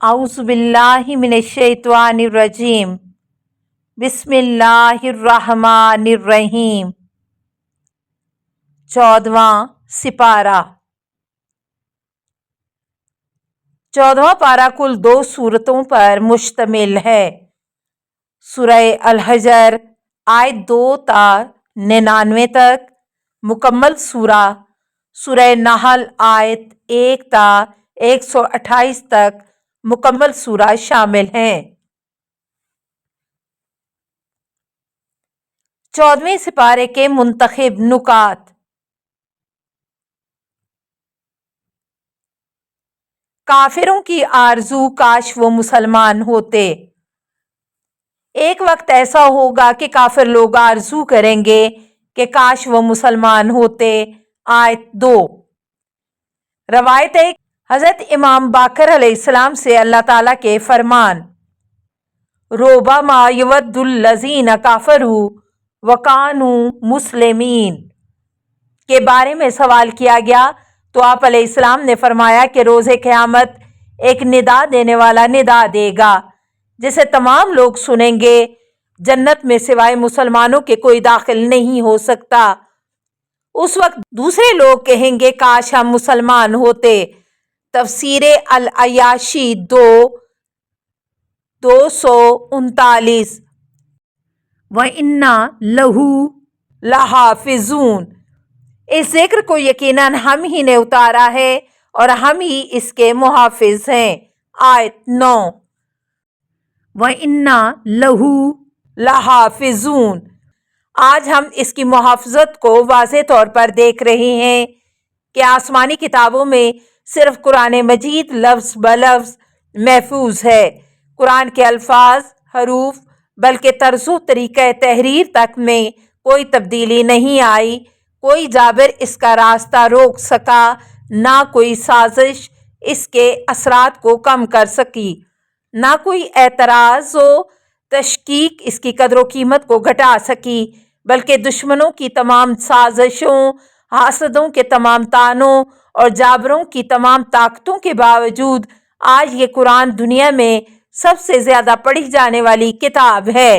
اعوذ باللہ من الشیطان الرجیم بسم اللہ الرحمن الرحیم 14واں سپارہ 14واں پارہ کل 2 سورتوں پر مشتمل ہے۔ سورہ الحجر آیت 2 تا 99 تک مکمل سورہ، سورہ نحل آیت 1 تا 128 تک مکمل سورہ شامل ہیں۔ 14ویں سپارے کے منتخب نکات۔ کافروں کی آرزو کاش وہ مسلمان ہوتے۔ ایک وقت ایسا ہوگا کہ کافر لوگ آرزو کریں گے کہ کاش وہ مسلمان ہوتے۔ آیت 2 روایت ہے حضرت امام باقر علیہ السلام سے اللہ تعالیٰ کے فرمان ربما یود الذین کفروا وکانوا مسلمین کے بارے میں سوال کیا گیا تو آپ علیہ السلام نے فرمایا کہ روز قیامت ایک ندا دینے والا ندا دے گا جسے تمام لوگ سنیں گے، جنت میں سوائے مسلمانوں کے کوئی داخل نہیں ہو سکتا۔ اس وقت دوسرے لوگ کہیں گے کاش ہم مسلمان ہوتے۔ تفسیر العیاشی 239 وَإِنَّا لَهُ لَحَافِظُونَ، اس ذکر کو یقیناً ہم ہی نے اتارا ہے اور ہم ہی اس کے محافظ ہیں۔ آیت 9 وَإِنَّا لَهُ لَحَافِظُونَ، آج ہم اس کی محافظت کو واضح طور پر دیکھ رہے ہیں کہ آسمانی کتابوں میں صرف قرآن مجید لفظ بلفظ محفوظ ہے۔ قرآن کے الفاظ، حروف، بلکہ طرز و طریقہ تحریر تک میں کوئی تبدیلی نہیں آئی۔ کوئی جابر اس کا راستہ روک سکا، نہ کوئی سازش اس کے اثرات کو کم کر سکی، نہ کوئی اعتراض و تشکیک اس کی قدر و قیمت کو گھٹا سکی، بلکہ دشمنوں کی تمام سازشوں، حاسدوں کے تمام طعنوں اور جابروں کی تمام طاقتوں کے باوجود آج یہ قرآن دنیا میں سب سے زیادہ پڑھی جانے والی کتاب ہے۔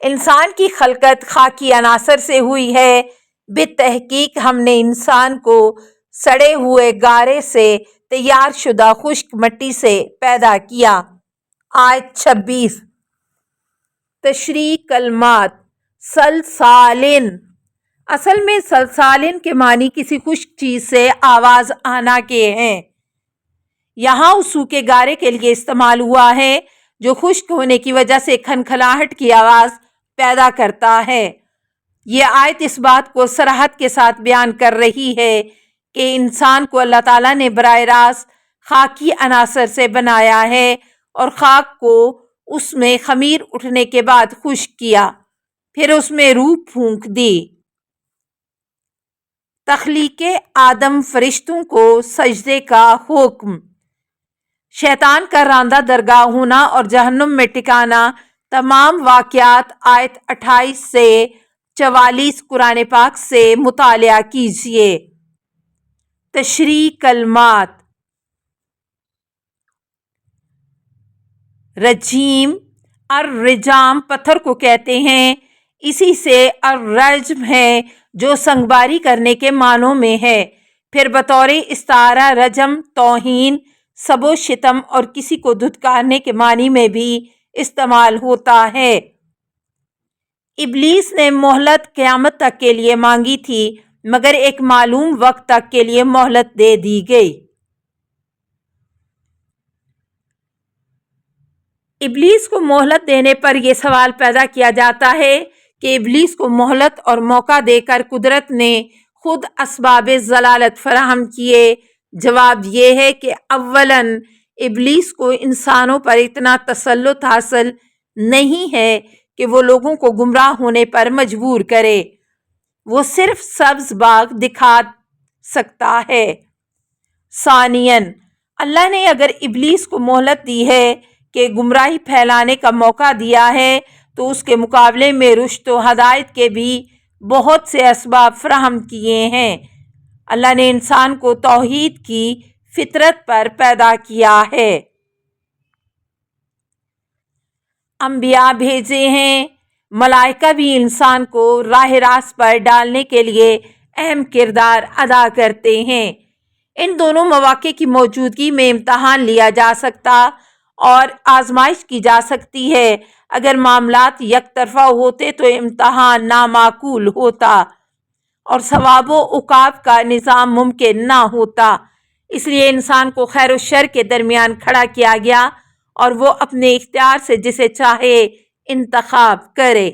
انسان کی خلقت خاکی عناصر سے ہوئی ہے۔ بالتحقیق ہم نے انسان کو سڑے ہوئے گارے سے تیار شدہ خشک مٹی سے پیدا کیا۔ آیت 26 تشریح کلمات سلسالن، اصل میں سلسالن کے معنی کسی خشک چیز سے آواز آنا کے ہیں۔ یہاں اس سوکھے گارے کے لیے استعمال ہوا ہے جو خشک ہونے کی وجہ سے کھنکھناہٹ کی آواز پیدا کرتا ہے۔ یہ آیت اس بات کو صراحت کے ساتھ بیان کر رہی ہے کہ انسان کو اللہ تعالیٰ نے براہ راست خاکی عناصر سے بنایا ہے اور خاک کو اس میں خمیر اٹھنے کے بعد خشک کیا، پھر اس میں روح پھونک دی۔ تخلیق آدم، فرشتوں کو سجدے کا حکم، شیطان کا راندہ درگاہ ہونا اور جہنم میں ٹھکانا، تمام واقعات آیت 28 سے 44 قرآن پاک سے مطالعہ کیجیے۔ تشریح کلمات رجیم، الرجام پتھر کو کہتے ہیں، اسی سے الرجم ہے جو سنگباری کرنے کے معنوں میں ہے، پھر بطور استعارہ رجم توہین، سب و شتم اور کسی کو دھتکارنے کے معنی میں بھی استعمال ہوتا ہے۔ ابلیس نے مہلت قیامت تک کے لیے مانگی تھی مگر ایک معلوم وقت تک کے لیے مہلت دے دی گئی۔ ابلیس کو مہلت دینے پر یہ سوال پیدا کیا جاتا ہے کہ ابلیس کو مہلت اور موقع دے کر قدرت نے خود اسباب ضلالت فراہم کیے۔ جواب یہ ہے کہ اولاً ابلیس کو انسانوں پر اتنا تسلط حاصل نہیں ہے کہ وہ لوگوں کو گمراہ ہونے پر مجبور کرے، وہ صرف سبز باغ دکھا سکتا ہے۔ ثانیاً اللہ نے اگر ابلیس کو مہلت دی ہے کہ گمراہی پھیلانے کا موقع دیا ہے تو اس کے مقابلے میں رشد و ہدایت کے بھی بہت سے اسباب فراہم کیے ہیں۔ اللہ نے انسان کو توحید کی فطرت پر پیدا کیا ہے۔ انبیاء بھیجے ہیں، ملائکہ بھی انسان کو راہ راست پر ڈالنے کے لیے اہم کردار ادا کرتے ہیں۔ ان دونوں مواقع کی موجودگی میں امتحان لیا جا سکتا اور آزمائش کی جا سکتی ہے۔ اگر معاملات یک طرفہ ہوتے تو امتحان نامعقول ہوتا اور ثواب و عقاب کا نظام ممکن نہ ہوتا۔ اس لیے انسان کو خیر و شر کے درمیان کھڑا کیا گیا اور وہ اپنے اختیار سے جسے چاہے انتخاب کرے۔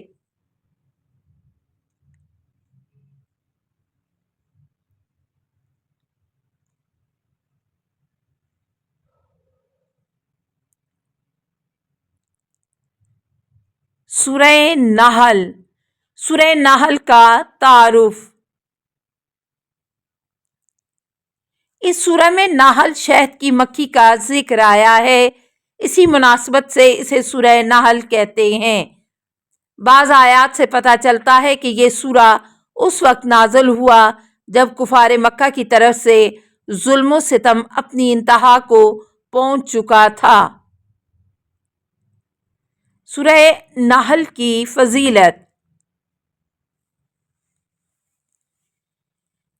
سورہ نحل۔ سورہ نحل کا تعارف۔ اس سورہ میں نحل شہد کی مکھی کا ذکر آیا ہے، اسی مناسبت سے اسے سورہ نحل کہتے ہیں۔ بعض آیات سے پتہ چلتا ہے کہ یہ سورہ اس وقت نازل ہوا جب کفار مکہ کی طرف سے ظلم و ستم اپنی انتہا کو پہنچ چکا تھا۔ سورہ نحل کی فضیلت۔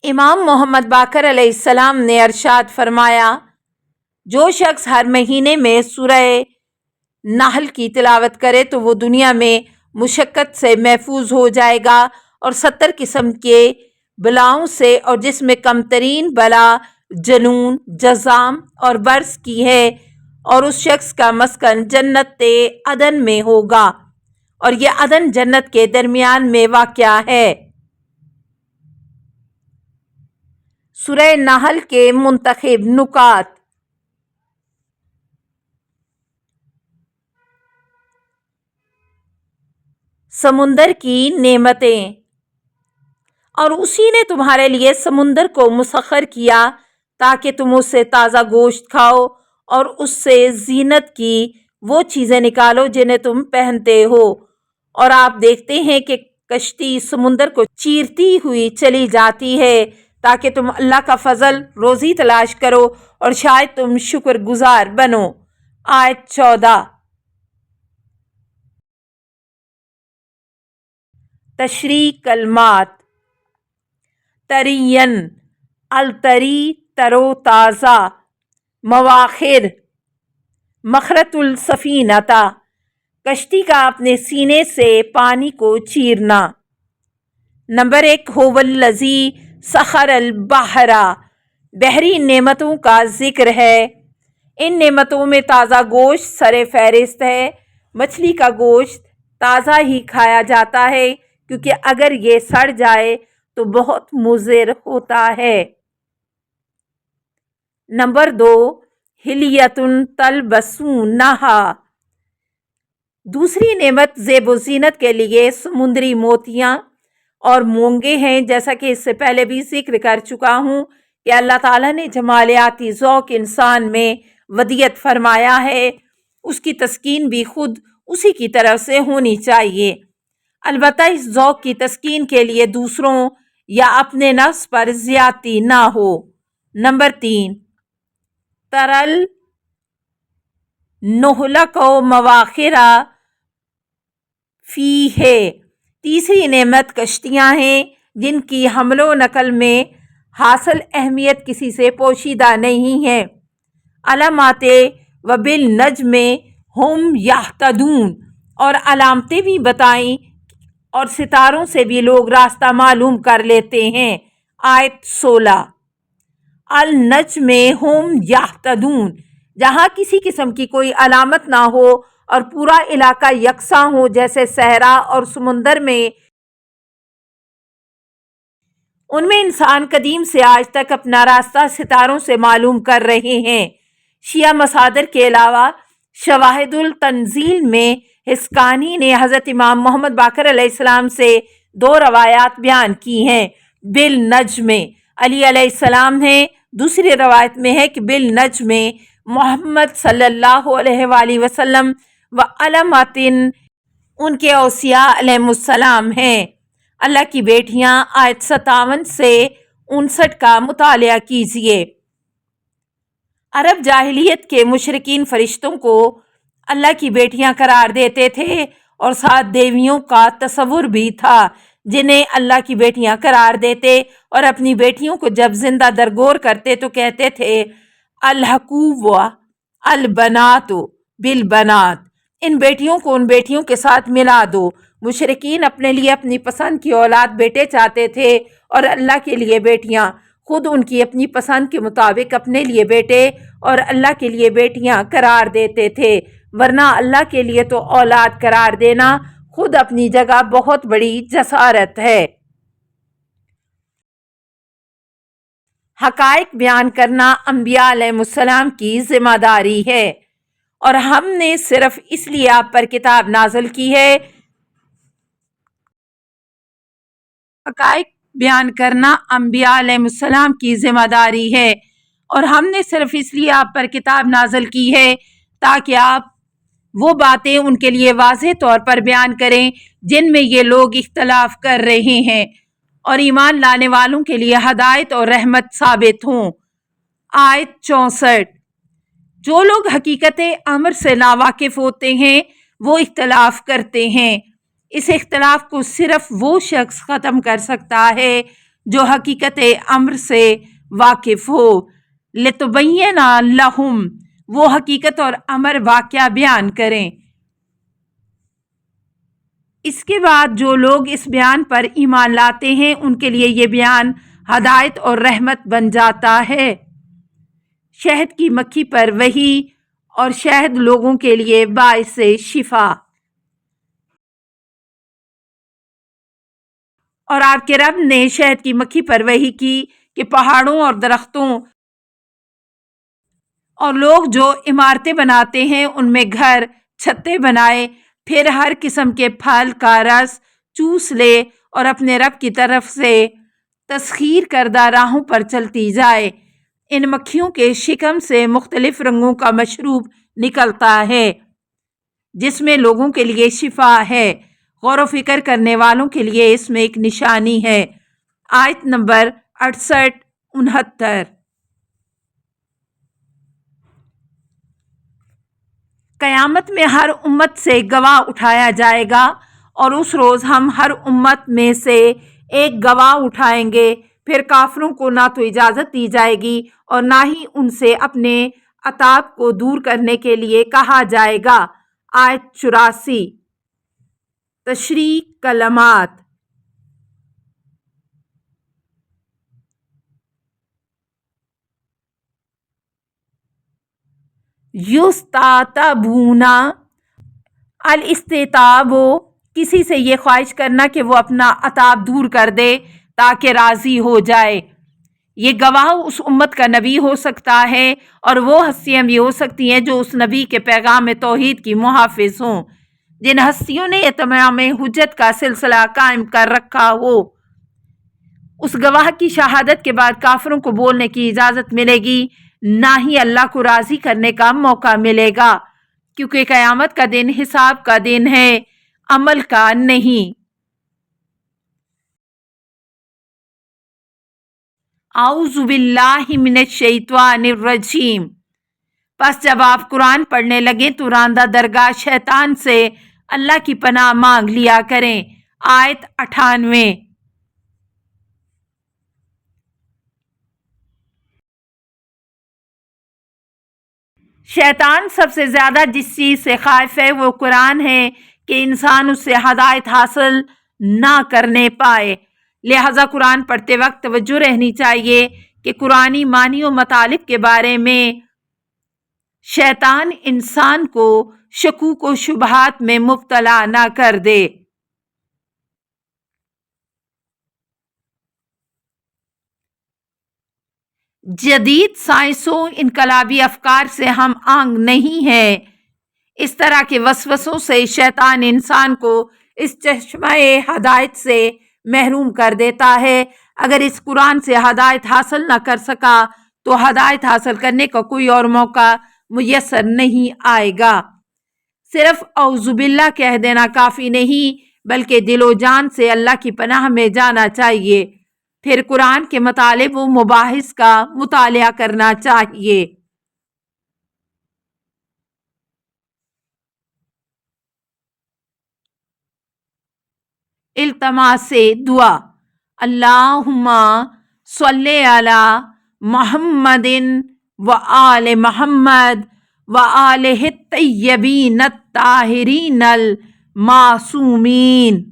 امام محمد باقر علیہ السلام نے ارشاد فرمایا، جو شخص ہر مہینے میں سورہ نحل کی تلاوت کرے تو وہ دنیا میں مشقت سے محفوظ ہو جائے گا اور 70 قسم کے بلاؤں سے، اور جس میں کم ترین بلا جنون، جذام اور برص کی ہے، اور اس شخص کا مسکن جنت عدن میں ہوگا، اور یہ عدن جنت کے درمیان میں واقع ہے۔ سورہ نحل کے منتخب نکات۔ سمندر کی نعمتیں، اور اسی نے تمہارے لیے سمندر کو مسخر کیا تاکہ تم اس سے تازہ گوشت کھاؤ اور اس سے زینت کی وہ چیزیں نکالو جنہیں تم پہنتے ہو، اور آپ دیکھتے ہیں کہ کشتی سمندر کو چیرتی ہوئی چلی جاتی ہے تاکہ تم اللہ کا فضل روزی تلاش کرو اور شاید تم شکر گزار بنو۔ آیت 14۔ تشریح کلمات۔ ترین، التری ترو تازہ، مواخر، مخرۃ السفینۃ، کشتی کا اپنے سینے سے پانی کو چیرنا۔ نمبر 1، هو الذی سخر البحر، بحری نعمتوں کا ذکر ہے۔ ان نعمتوں میں تازہ گوشت سر فہرست ہے۔ مچھلی کا گوشت تازہ ہی کھایا جاتا ہے کیونکہ اگر یہ سڑ جائے تو بہت مضر ہوتا ہے۔ نمبر 2، حلیۃ تلبسونہا، دوسری نعمت زیب و زینت کے لیے سمندری موتیاں اور مونگے ہیں، جیسا کہ اس سے پہلے بھی ذکر کر چکا ہوں کہ اللہ تعالیٰ نے جمالیاتی ذوق انسان میں ودیعت فرمایا ہے، اس کی تسکین بھی خود اسی کی طرف سے ہونی چاہیے، البتہ اس ذوق کی تسکین کے لیے دوسروں یا اپنے نفس پر زیادتی نہ ہو۔ نمبر 3، ترل نہلک و مواخر فیہ، تیسری نعمت کشتیاں ہیں جن کی حمل و نقل میں حاصل اہمیت کسی سے پوشیدہ نہیں ہے۔ علامات و بالنجم ہم یہتدون، اور علامتیں بھی بتائیں اور ستاروں سے بھی لوگ راستہ معلوم کر لیتے ہیں۔ آیت 16۔ النجم ہم یہتدون، جہاں کسی قسم کی کوئی علامت نہ ہو اور پورا علاقہ یکساں ہو جیسے صحرا اور سمندر میں، ان میں انسان قدیم سے آج تک اپنا راستہ ستاروں سے معلوم کر رہے ہیں۔ شیعہ مصادر کے علاوہ شواہد التنزیل میں حسقانی نے حضرت امام محمد باقر علیہ السلام سے 2 روایات بیان کی ہیں۔ بالنجم علی علیہ السلام ہیں، دوسری روایت میں ہے کہ بالنجم محمد صلی اللہ علیہ وآلہ وسلم و علامات ان کے اوصیاء علیہ السلام ہیں۔ اللہ کی بیٹیاں، آیت 57 سے 59 کا مطالعہ کیجیے۔ عرب جاہلیت کے مشرکین فرشتوں کو اللہ کی بیٹیاں قرار دیتے تھے اور 7 دیویوں کا تصور بھی تھا جنہیں اللہ کی بیٹیاں قرار دیتے، اور اپنی بیٹیوں کو جب زندہ درگور کرتے تو کہتے تھے الحقوا البنات بالبنات، ان بیٹیوں کو ان بیٹیوں کے ساتھ ملا دو۔ مشرکین اپنے لیے اپنی پسند کی اولاد بیٹے چاہتے تھے اور اللہ کے لیے بیٹیاں، خود ان کی اپنی پسند کے مطابق اپنے لیے بیٹے اور اللہ کے لیے بیٹیاں قرار دیتے تھے، ورنہ اللہ کے لیے تو اولاد قرار دینا خود اپنی جگہ بہت بڑی جسارت ہے۔ حقائق بیان کرنا انبیاء علیہ السلام کی ذمہ داری ہے، اور ہم نے صرف اس لیے آپ پر کتاب نازل کی ہے۔ حقائق بیان کرنا انبیاء علیہ السلام کی ذمہ داری ہے، اور ہم نے صرف اس لیے آپ پر کتاب نازل کی ہے تاکہ آپ وہ باتیں ان کے لیے واضح طور پر بیان کریں جن میں یہ لوگ اختلاف کر رہے ہیں، اور ایمان لانے والوں کے لیے ہدایت اور رحمت ثابت ہوں۔ آیت 64۔ جو لوگ حقیقت امر سے ناواقف ہوتے ہیں وہ اختلاف کرتے ہیں، اس اختلاف کو صرف وہ شخص ختم کر سکتا ہے جو حقیقت امر سے واقف ہو۔ لِتُبَيِّنَ لَهُمْ، وہ حقیقت اور امر واقعہ بیان کریں۔ اس کے بعد جو لوگ اس بیان پر ایمان لاتے ہیں ان کے لیے یہ بیان ہدایت اور رحمت بن جاتا ہے۔ شہد کی مکھی پر وحی، اور شہد لوگوں کے لیے باعث شفا۔ اور آپ کے رب نے شہد کی مکھی پر وحی کی کہ پہاڑوں اور درختوں اور لوگ جو عمارتیں بناتے ہیں ان میں گھر چھتیں بنائے، پھر ہر قسم کے پھل کا رس چوس لے اور اپنے رب کی طرف سے تسخیر کردہ راہوں پر چلتی جائے۔ ان مکھیوں کے شکم سے مختلف رنگوں کا مشروب نکلتا ہے جس میں لوگوں کے لیے شفا ہے، غور و فکر کرنے والوں کے لیے اس میں ایک نشانی ہے۔ آیت نمبر 68-69۔ قیامت میں ہر امت سے گواہ اٹھایا جائے گا، اور اس روز ہم ہر امت میں سے ایک گواہ اٹھائیں گے، پھر کافروں کو نہ تو اجازت دی جائے گی اور نہ ہی ان سے اپنے عتاب کو دور کرنے کے لیے کہا جائے گا۔ آیت 84۔ تشریح کلمات۔ یستعتبون، الاستعتاب، کسی سے یہ خواہش کرنا کہ وہ اپنا عتاب دور کر دے تاکہ راضی ہو جائے۔ یہ گواہ اس امت کا نبی ہو سکتا ہے اور وہ ہستیاں بھی ہو سکتی ہیں جو اس نبی کے پیغام توحید کی محافظ ہوں۔ جن ہستیوں نے اتمام حجت کا سلسلہ قائم کر رکھا ہو، اس گواہ کی شہادت کے بعد کافروں کو بولنے کی اجازت ملے گی، نہ ہی اللہ کو راضی کرنے کا موقع ملے گا، کیونکہ قیامت کا دن حساب کا دن ہے، عمل کا نہیں۔ اعوذ باللہ من الشیطان الرجیم۔ پس جب آپ قرآن پڑھنے لگیں تو راندہ درگاہ شیطان سے اللہ کی پناہ مانگ لیا کریں۔ آیت 98۔ شیطان سب سے زیادہ جس چیز سے خائف ہے وہ قرآن ہے کہ انسان اس سے ہدایت حاصل نہ کرنے پائے، لہذا قرآن پڑھتے وقت توجہ رہنی چاہیے کہ قرآنی معنی و مطالب کے بارے میں شیطان انسان کو شکوک و شبہات میں مبتلا نہ کر دے۔ جدید سائنس و انقلابی افکار سے ہم آنگ نہیں ہیں۔ اس طرح کے وسوسوں سے شیطان انسان کو اس چشمہ ہدایت سے محروم کر دیتا ہے۔ اگر اس قرآن سے ہدایت حاصل نہ کر سکا تو ہدایت حاصل کرنے کا کوئی اور موقع میسر نہیں آئے گا۔ صرف اعوذ باللہ کہہ دینا کافی نہیں، بلکہ دل و جان سے اللہ کی پناہ میں جانا چاہیے، پھر قرآن کے مطالب و مباحث کا مطالعہ کرنا چاہیے۔ التماس دعا، اللہم صلی علی محمد و آل محمد و آلہ الطیبین الطاہرین المعصومین۔